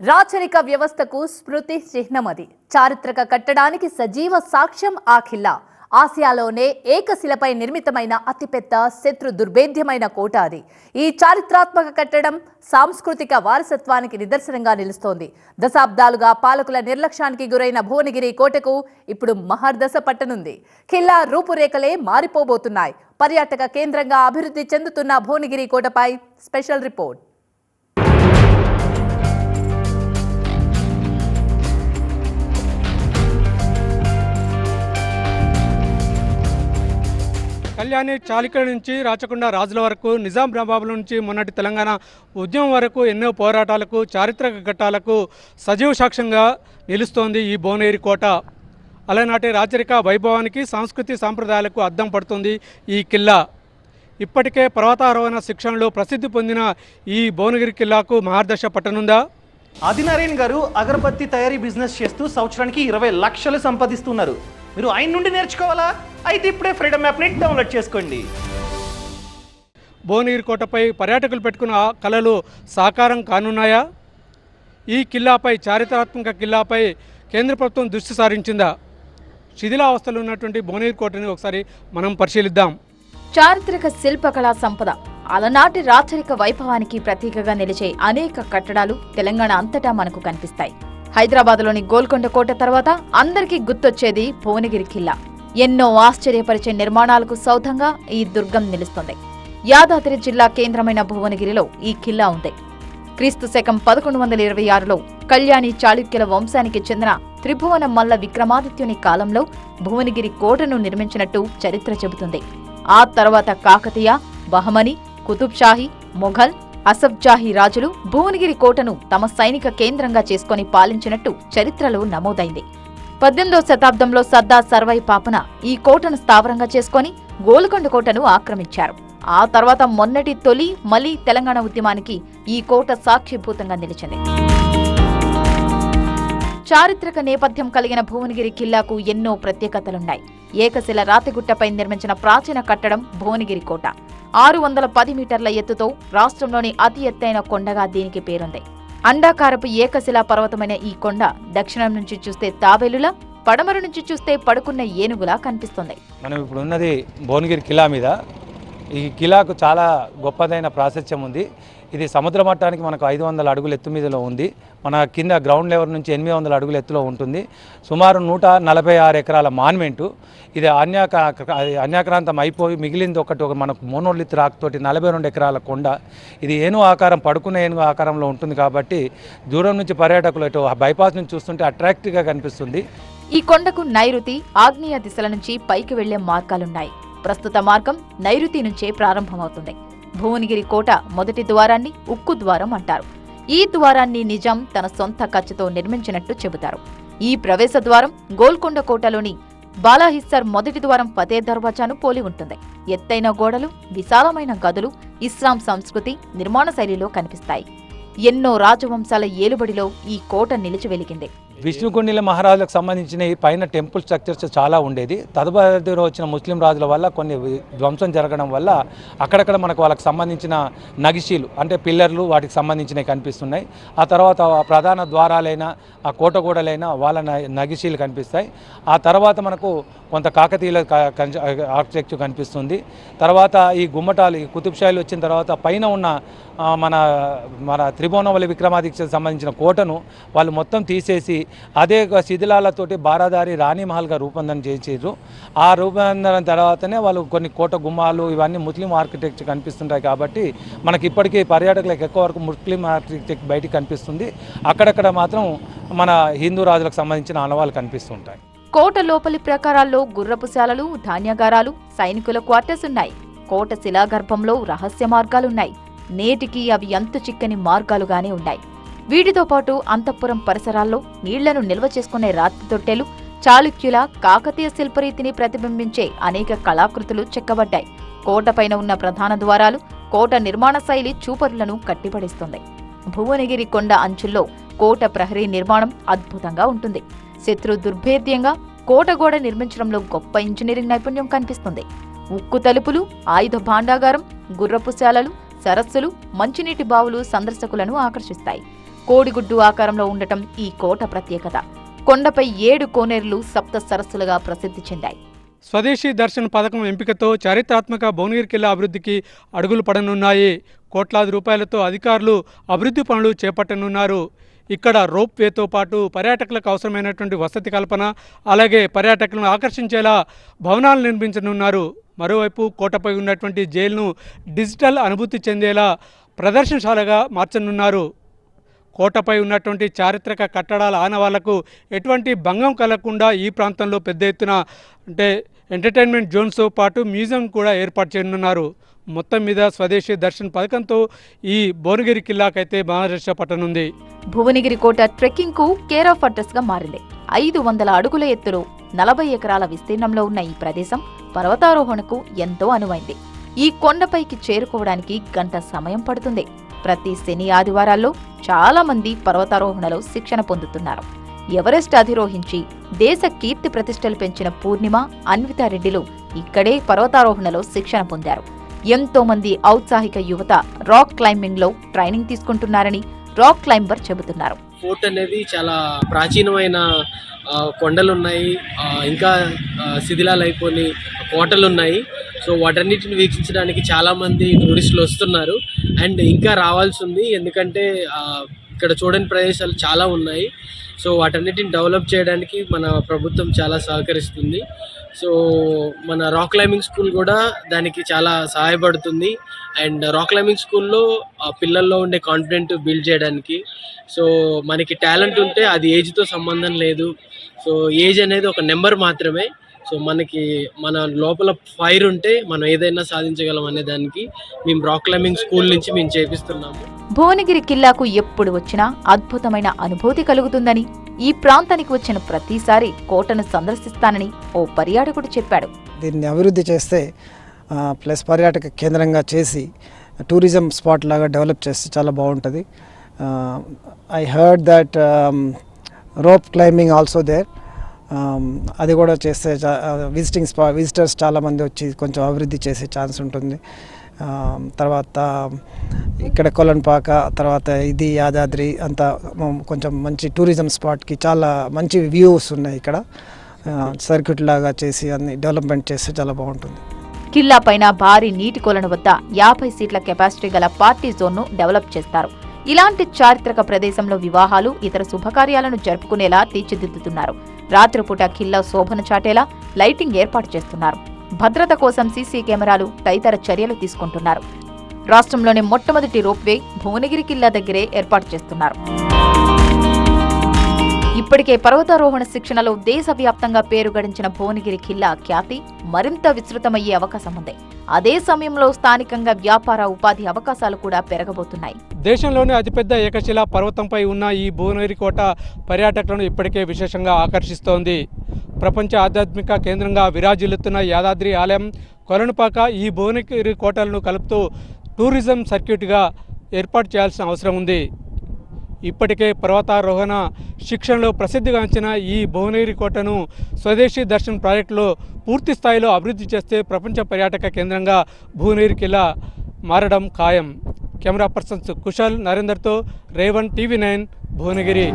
రాచరిక వ్యవస్థకు స్మృతి చిహ్నమది. చారిత్రక కట్టడానికి సజీవ సాక్ష్యం ఆ ఖిల్లా. ఆసియాలోనే ఏకశిలపై నిర్మితమైన అతిపెద్ద శత్రు దుర్భేద్యమైన కోట అది. ఈ చారిత్రాత్మక కట్టడం సాంస్కృతిక వారసత్వానికి నిదర్శనంగా నిలుస్తోంది. దశాబ్దాలుగా పాలకుల నిర్లక్ష్యానికి గురైన భువనగిరి కోటకు ఇప్పుడు మహర్దశ పట్టనుంది. ఖిల్లా రూపురేఖలే మారిపోబోతున్నాయి. పర్యాటక కేంద్రంగా అభివృద్ధి చెందుతున్న భువనగిరి కోటపై స్పెషల్ రిపోర్ట్. కళ్యాణి చాళుక్యుల నుంచి రాచకొండ రాజుల వరకు, నిజాం నవాబుల నుంచి మొన్నటి తెలంగాణ ఉద్యమం వరకు ఎన్నో పోరాటాలకు, చారిత్రక ఘట్టాలకు సజీవ సాక్ష్యంగా నిలుస్తోంది ఈ భువనగిరి కోట. అలనాటి రాచరిక వైభవానికి, సంస్కృతి సాంప్రదాయాలకు అద్దం పడుతుంది ఈ కిల్లా. ఇప్పటికే పర్వతారోహణ శిక్షణలో ప్రసిద్ధి పొందిన ఈ భువనగిరి కిల్లాకు మహర్దశ పట్టనుందా? ఆదినారాయణ గారు అగరబత్తి తయారీ బిజినెస్ చేస్తూ సంవత్సరానికి 20 లక్షలు సంపాదిస్తున్నారు. మీరు ఆయన నుండి నేర్చుకోవాలా? అయితే ఇప్పుడే ఫ్రీడమ్ యాప్ని డౌన్లోడ్ చేసుకోండి. భువనగిరి కోటపై పర్యాటకులు పెట్టుకున్న కళలు సాకారం కానున్నాయా? ఈ కిల్లాపై, చారిత్రాత్మక కిల్లాపై కేంద్ర ప్రభుత్వం దృష్టి సారించిందా? శిథిలావస్థలో ఉన్నటువంటి భువనగిరి కోటని ఒకసారి మనం పరిశీలిద్దాం. చారిత్రక శిల్పకళా సంపద, అలనాటి రాచరిక వైభవానికి ప్రతీకగా నిలిచే అనేక కట్టడాలు తెలంగాణ అంతటా మనకు కనిపిస్తాయి. హైదరాబాద్లోని గోల్కొండ కోట తర్వాత అందరికీ గుర్తొచ్చేది భువనగిరి కిల్లా. ఎన్నో ఆశ్చర్యపరిచే నిర్మాణాలకు సౌధంగా ఈ దుర్గం నిలుస్తుంది. యాదాద్రి జిల్లా కేంద్రమైన భువనగిరిలో ఈ కిల్లా ఉంది. క్రీస్తు శకం 1126లో కళ్యాణి చాళుక్యుల వంశానికి చెందిన త్రిభువన మల్ల విక్రమాదిత్యుని కాలంలో భువనగిరి కోటను నిర్మించినట్టు చరిత్ర చెబుతుంది. ఆ తర్వాత కాకతీయ, బహమని, కుతుబ్ షాహీ, మొఘల్, అసఫ్జాహీ రాజులు భువనగిరి కోటను తమ సైనిక కేంద్రంగా చేసుకుని పాలించినట్టు చరిత్రలో నమోదైంది. 18వ శతాబ్దంలో సర్దార్ సర్వై పాపన ఈ కోటను స్థావరంగా చేసుకుని గోల్కొండ కోటను ఆక్రమించారు. ఆ తర్వాత మొన్నటి తొలి మలి తెలంగాణ ఉద్యమానికి ఈ కోట సాక్షిభూతంగా నిలిచింది. చారిత్రక నేపథ్యం కలిగిన భువనగిరి కిల్లాకు ఎన్నో ప్రత్యేకతలున్నాయి. ఏకశిల రాతిగుట్టపై నిర్మించిన ప్రాచీన కట్టడం భువనగిరి కోట. 610 మీటర్ల ఎత్తుతో రాష్ట్రంలోని అతి ఎత్తైన కొండగా దీనికి పేరుంది. అండాకారపు ఏకశిలా పర్వతమైన ఈ కొండ దక్షిణం నుంచి చూస్తే తాబేలులా, పడమర నుంచి చూస్తే పడుకున్న ఏనుగులా కనిపిస్తుంది. మనం ఇప్పుడు ఉన్నది భువనగిరి కిలా మీద. ఈ కిలాకు చాలా గొప్పదైన ప్రాశస్త్యం ఉంది. ఇది సముద్ర మట్టానికి మనకు 500 అడుగుల ఎత్తు మీదలో ఉంది. మన కింద గ్రౌండ్ లెవెల్ నుంచి 800 అడుగుల ఎత్తులో ఉంటుంది. సుమారు 146 ఎకరాల మాన్మెంటు. ఇది అన్యాక్రాంతం అయిపోయి మిగిలింది ఒకటి మనకు మోనోలిత్ రాక్ తోటి 42 ఎకరాల కొండ. ఇది ఏనుగు ఆకారం, పడుకున్న ఏనుగు ఆకారంలో ఉంటుంది కాబట్టి దూరం నుంచి పర్యాటకులు ఇటు బైపాస్ నుంచి చూస్తుంటే అట్రాక్టివ్గా కనిపిస్తుంది. ఈ కొండకు నైరుతి, ఆగ్నేయ దిశల నుంచి పైకి వెళ్లే మార్గాలున్నాయి. ప్రస్తుత మార్గం నైరుతి నుంచే ప్రారంభమవుతుంది. భువనగిరి కోట మొదటి ద్వారాన్ని ఉక్కు ద్వారం అంటారు. ఈ ద్వారాన్ని నిజాం తన సొంత ఖర్చుతో నిర్మించినట్టు చెబుతారు. ఈ ప్రవేశ ద్వారం గోల్కొండ కోటలోని బాలాహిస్సర్ మొదటి ద్వారం ఫతే దర్వాజాను పోలి ఉంటుంది. ఎత్తైన గోడలు, విశాలమైన గదులు ఇస్లాం సంస్కృతి నిర్మాణ శైలిలో కనిపిస్తాయి. ఎన్నో రాజవంశాల ఏలుబడిలో ఈ కోట నిలిచి వెలిగింది. విష్ణుకుండిల మహారాజులకు సంబంధించిన ఈ పైన టెంపుల్ స్ట్రక్చర్స్ చాలా ఉండేది. తదుపరి వచ్చిన ముస్లిం రాజుల వల్ల కొన్ని ధ్వంసం జరగడం వల్ల అక్కడక్కడ మనకు వాళ్ళకి సంబంధించిన నగిషీలు అంటే పిల్లర్లు వాటికి సంబంధించినవి కనిపిస్తున్నాయి. ఆ తర్వాత ప్రధాన ద్వారాలైన ఆ కోటగూడలైన వాళ్ళ నగిషీలు కనిపిస్తాయి. ఆ తర్వాత మనకు కొంత కాకతీయుల ఆర్కిటెక్చర్ కనిపిస్తుంది. తర్వాత ఈ గుమ్మటాలు, ఈ కుతుబ్ షాహీలు వచ్చిన తర్వాత పైన ఉన్న మన త్రిభువనమల్లి విక్రమాదిత్యకు సంబంధించిన కోటను వాళ్ళు మొత్తం తీసేసి అదే శిథిలాలతోటి బారాదారి రాణి మహల్గా రూపొందన చేసారు. ఆ రూపొందన తర్వాతనే వాళ్ళు కొన్ని కోట గుమ్మాలు ఇవన్నీ ముస్లిం ఆర్కిటెక్చర్ కనిపిస్తుంటాయి. కాబట్టి మనకి ఇప్పటికీ పర్యాటకులకు ఎక్కువ వరకు ముస్లిం ఆర్కిటెక్చర్ బయటికి కనిపిస్తుంది. అక్కడక్కడ మాత్రం మన హిందూ రాజులకు సంబంధించిన ఆనవాళ్ళు కనిపిస్తుంటాయి. కోట లోపలి ప్రాకారాల్లో గుర్రపుశాలలు, ధాన్యాగారాలు, సైనికుల క్వార్టర్స్ ఉన్నాయి. కోట శిలాగర్భంలో రహస్య మార్గాలున్నాయి. నేటికి అవి అంతు చిక్కని మార్గాలుగానే ఉన్నాయి. వీటితో పాటు అంతఃపురం పరిసరాల్లో నీళ్లను నిల్వ చేసుకునే రాతి తొట్టెలు, చాళుక్యుల, కాకతీయ శిల్పరీతిని ప్రతిబింబించే అనేక కళాకృతులు చెక్కబడ్డాయి. కోటపైన ఉన్న ప్రధాన ద్వారాలు కోట నిర్మాణ శైలి చూపరులను కట్టిపడిస్తుంది. భువనగిరి కొండ అంచుల్లో కోట ప్రహరీ నిర్మాణం అద్భుతంగా ఉంటుంది. శత్రు దుర్భేద్యంగా కోటగోడ నిర్మించడంలో గొప్ప ఇంజనీరింగ్ నైపుణ్యం కనిపిస్తుంది. ఉక్కు తలుపులు, ఆయుధ భాండాగారం, గుర్రపుశాలలు, సరస్సులు, మంచినీటి బావులు సందర్శకులను ఆకర్షిస్తాయి. కోడిగుడ్డు ఆకారంలో ఉండటం ఈ కోట ప్రత్యేకత. కొండపై 7 కోనేరులు సప్త సరస్సులుగా ప్రసిద్ధి చెందాయి. స్వదేశీ దర్శన్ పథకం ఎంపికతో చారిత్రాత్మక భువనగిరి కిల్లా అభివృద్ధికి అడుగులు పడనున్నాయి. కోట్లాది రూపాయలతో అధికారులు అభివృద్ధి పనులు చేపట్టనున్నారు. ఇక్కడ రోప్ వేతో పాటు పర్యాటకులకు అవసరమైనటువంటి వసతి కల్పన, అలాగే పర్యాటకులను ఆకర్షించేలా భవనాలు నిర్మించనున్నారు. మరోవైపు కోటపై ఉన్నటువంటి జైలును డిజిటల్ అనుభూతి చెందేలా ప్రదర్శనశాలగా మార్చనున్నారు. కోటపై ఉన్నటువంటి చారిత్రక కట్టడాల ఆనవాళ్లకు ఎటువంటి భంగం కలగకుండా ఈ ప్రాంతంలో పెద్ద ఎత్తున ఎంటర్టైన్మెంట్ జోన్స్తో పాటు మ్యూజియం కూడా ఏర్పాటు చేయనున్నారు. మొత్తం మీద స్వదేశీ దర్శన్ పథకంతో ఈ భువనగిరి కిల్లాకైతే మహారాష్ట్ర పట్టనుంది. భువనగిరి కోట ట్రెక్కింగ్ కు కేర్ ఆఫ్ అడ్రస్ గా మారింది. 500 అడుగుల ఎత్తులో 40 ఎకరాల విస్తీర్ణంలో ఉన్న ఈ ప్రదేశం పర్వతారోహణకు ఎంతో అనువైంది. ఈ కొండపైకి చేరుకోవడానికి గంట సమయం పడుతుంది. ప్రతి శని ఆదివారాల్లో చాలా మంది పర్వతారోహణలో శిక్షణ పొందుతున్నారు. ఎవరెస్ట్ అధిరోహించి దేశ కీర్తి ప్రతిష్టలు పెంచిన పూర్ణిమ, అన్వితారెడ్డిలు ఇక్కడే పర్వతారోహణలో శిక్షణ పొందారు. ఎంతో మంది ఔత్సాహిక యువత రాక్ క్లైంబింగ్ లో ట్రైనింగ్ తీసుకుంటున్నారని రాక్ క్లైంబర్ చెబుతున్నారు. ఫోర్ట్ అనేది చాలా ప్రాచీనమైన కొండలు ఉన్నాయి, ఇంకా శిథిలాలు అయిపోయి కోటలు ఉన్నాయి. సో వాటన్నిటిని వీక్షించడానికి చాలామంది టూరిస్టులు వస్తున్నారు అండ్ ఇంకా రావాల్సి ఉంది. ఎందుకంటే ఇక్కడ చూడని ప్రదేశాలు చాలా ఉన్నాయి. సో వాటన్నిటిని డెవలప్ చేయడానికి మన ప్రభుత్వం చాలా సహకరిస్తుంది. సో మన రాక్ క్లైంబింగ్ స్కూల్ కూడా దానికి చాలా సహాయపడుతుంది. అండ్ రాక్ క్లైంబింగ్ స్కూల్లో పిల్లల్లో ఉండే కాన్ఫిడెంట్ బిల్డ్ చేయడానికి. సో మనకి టాలెంట్ ఉంటే అది ఏజ్తో సంబంధం లేదు. సో ఏజ్ అనేది ఒక నెంబర్ మాత్రమే. సో మన లోపల ఫైర్ ఉంటే మనం ఏదైనా సాధించగలం అనే దానికి మేము రాక్ క్లైంబింగ్ స్కూల్ నుంచి మేము చేపిస్తున్నాము. భువనగిరి కిల్లాకు ఎప్పుడు వచ్చినా అద్భుతమైన అనుభూతి కలుగుతుందని, ఈ ప్రాంతానికి వచ్చిన ప్రతిసారి కోటను సందర్శిస్తానని ఓ పర్యాటకుడు చెప్పాడు. దీన్ని అభివృద్ధి చేస్తే ప్లస్ పర్యాటక కేంద్రంగా చేసి టూరిజం స్పాట్ లాగా డెవలప్ చేస్తే చాలా బాగుంటుంది. I heard that rope climbing also there. అది కూడా చేస్తే విజిటర్స్ చాలామంది వచ్చి కొంచెం అభివృద్ధి చేసే ఛాన్స్ ఉంటుంది. తర్వాత ఇక్కడ కొలన్పాక, తర్వాత ఇది యాదాద్రి అంతా కొంచెం మంచి టూరిజం స్పాట్కి చాలా మంచి వ్యూస్ ఉన్నాయి. ఇక్కడ సర్క్యూట్ లాగా చేసి అన్ని డెవలప్మెంట్ చేస్తే చాలా బాగుంటుంది. కిల్లా పైన భారీ నీటి కొలను వద్ద 50 సీట్ల కెపాసిటీ గల పార్టీ జోన్ను డెవలప్ చేస్తారు. ఇలాంటి చారిత్రక ప్రదేశంలో వివాహాలు, ఇతర శుభకార్యాలను జరుపుకునేలా తీర్చిదిద్దుతున్నారు. రాత్రిపూట కిల్లా శోభను చాటేలా లైటింగ్ ఏర్పాటు చేస్తున్నారు. భద్రత కోసం సీసీ కెమెరాలు, తదితర చర్యలు తీసుకుంటున్నారు. రాష్ట్రంలోని మొట్టమొదటి రోప్వే భువనగిరి కిల్లా దగ్గరే ఏర్పాటు చేస్తున్నారు. ఇప్పటికే పర్వతారోహణ శిక్షణలో దేశవ్యాప్తంగా పేరు గడించిన భువనగిరి కిల్లా ఖ్యాతి మరింత విస్తృతమయ్యే అవకాశం ఉంది. అదే సమయంలో స్థానికంగా వ్యాపార, ఉపాధి అవకాశాలు కూడా పెరగబోతున్నాయి. దేశంలోనే అతిపెద్ద ఏకశిలా పర్వతంపై ఉన్న ఈ భువనగిరి కోట పర్యాటకులను ఇప్పటికే విశేషంగా ఆకర్షిస్తోంది. ప్రపంచ ఆధ్యాత్మిక కేంద్రంగా విరాజిల్లుతున్న యాదాద్రి ఆలయం, కొలనుపాక ఈ భువనగిరి కోటలను కలుపుతూ టూరిజం సర్క్యూట్గా ఏర్పాటు చేయాల్సిన అవసరం ఉంది. ఇప్పటికే పర్వతారోహణ శిక్షణలో ప్రసిద్ధిగాంచిన ఈ భువనగిరి కోటను స్వదేశీ దర్శన్ ప్రాజెక్టులో పూర్తి స్థాయిలో అభివృద్ధి చేస్తే ప్రపంచ పర్యాటక కేంద్రంగా భువనగిరి కిల్లా మారడం ఖాయం. Camera persons Kushal, నరేందర్తో Revan, TV9 Bhuvanagiri.